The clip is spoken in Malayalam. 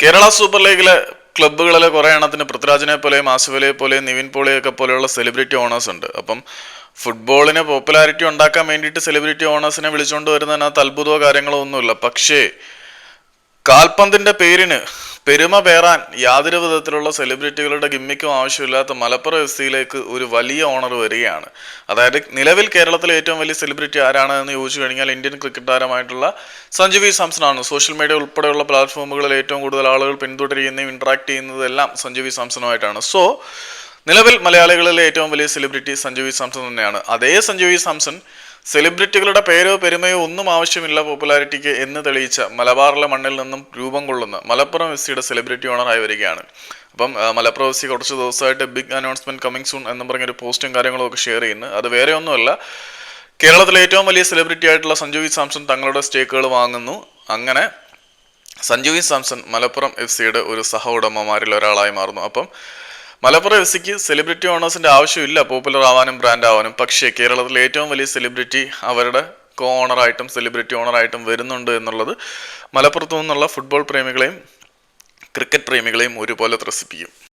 കേരള സൂപ്പർ ലീഗിലെ ക്ലബ്ബുകളിലെ കുറെ എണ്ണത്തിന് പൃഥ്വിരാജിനെ പോലെയും ആസിഫലിയെ പോലെയും നിവിൻ പോളിയൊക്കെ പോലെയുള്ള സെലിബ്രിറ്റി ഓണേഴ്സ് ഉണ്ട്. അപ്പം ഫുട്ബോളിന് പോപ്പുലാരിറ്റി ഉണ്ടാക്കാൻ വേണ്ടിയിട്ട് സെലിബ്രിറ്റി ഓണേഴ്സിനെ വിളിച്ചുകൊണ്ട് വരുന്നതിനകത്ത് അത്ഭുതമോ കാര്യങ്ങളോ ഒന്നുമില്ല. പക്ഷേ കാൽപന്തിന്റെ പേരിന് പെരുമ പേറാൻ യാതൊരു വിധത്തിലുള്ള സെലിബ്രിറ്റികളുടെ ഗിമ്മിക്കും ആവശ്യമില്ലാത്ത മലപ്പുറം എഫ് സിയിലേക്ക് ഒരു വലിയ ഓണർ വരികയാണ്. അതായത് നിലവിൽ കേരളത്തിലെ ഏറ്റവും വലിയ സെലിബ്രിറ്റി ആരാണ് എന്ന് ചോദിച്ചു കഴിഞ്ഞാൽ ഇന്ത്യൻ ക്രിക്കറ്റ് താരമായിട്ടുള്ള സഞ്ജു വി സാംസൺ ആണ്. സോഷ്യൽ മീഡിയ ഉൾപ്പെടെയുള്ള പ്ലാറ്റ്ഫോമുകളിൽ ഏറ്റവും കൂടുതൽ ആളുകൾ പിന്തുടരുകയും ഇന്ററാക്ട് ചെയ്യുന്നതെല്ലാം സഞ്ജു വി സാംസണുമായിട്ടാണ്. സോ നിലവിൽ മലയാളികളിലെ ഏറ്റവും വലിയ സെലിബ്രിറ്റി സഞ്ജു വി സാംസൺ തന്നെയാണ്. അതേ സഞ്ജു വി സാംസൺ സെലിബ്രിറ്റികളുടെ പേരോ പെരുമയോ ഒന്നും ആവശ്യമില്ല പോപ്പുലാരിറ്റിക്ക് എന്ന് തെളിയിച്ച മലബാറിലെ മണ്ണിൽ നിന്നും രൂപം കൊള്ളുന്ന മലപ്പുറം എഫ് സിയുടെ സെലിബ്രിറ്റി ഓണറായി വരികയാണ്. അപ്പം മലപ്പുറം എഫ് സി കുറച്ച് ദിവസമായിട്ട് ബിഗ് അനൗൺസ്മെന്റ് കമ്മിങ് സൂൺ എന്ന് പറഞ്ഞൊരു പോസ്റ്റും കാര്യങ്ങളും ഒക്കെ ഷെയർ ചെയ്യുന്നു. അത് വേറെ ഒന്നുമല്ല, കേരളത്തിലെ ഏറ്റവും വലിയ സെലിബ്രിറ്റി ആയിട്ടുള്ള സഞ്ജു വി സാംസൺ തങ്ങളുടെ സ്റ്റേക്കുകൾ വാങ്ങുന്നു. അങ്ങനെ സഞ്ജു വി സാംസൺ മലപ്പുറം എഫ് സിയുടെ ഒരു സഹ ഉടമമാരിൽ ഒരാളായി മാറുന്നു. അപ്പം മലപ്പുറം എഫ് സിക്ക് സെലിബ്രിറ്റി ഓണേഴ്സിന്റെ ആവശ്യമില്ല പോപ്പുലർ ആവാനും ബ്രാൻഡ് ആവാനും. പക്ഷേ കേരളത്തിലെ ഏറ്റവും വലിയ സെലിബ്രിറ്റി അവരുടെ കോ ഓണറായിട്ടും സെലിബ്രിറ്റി ഓണറായിട്ടും വരുന്നുണ്ട് എന്നുള്ളത് മലപ്പുറത്തു നിന്നുള്ള ഫുട്ബോൾ പ്രേമികളെയും ക്രിക്കറ്റ് പ്രേമികളെയും ഒരുപോലെ ത്രസിപ്പിക്കും.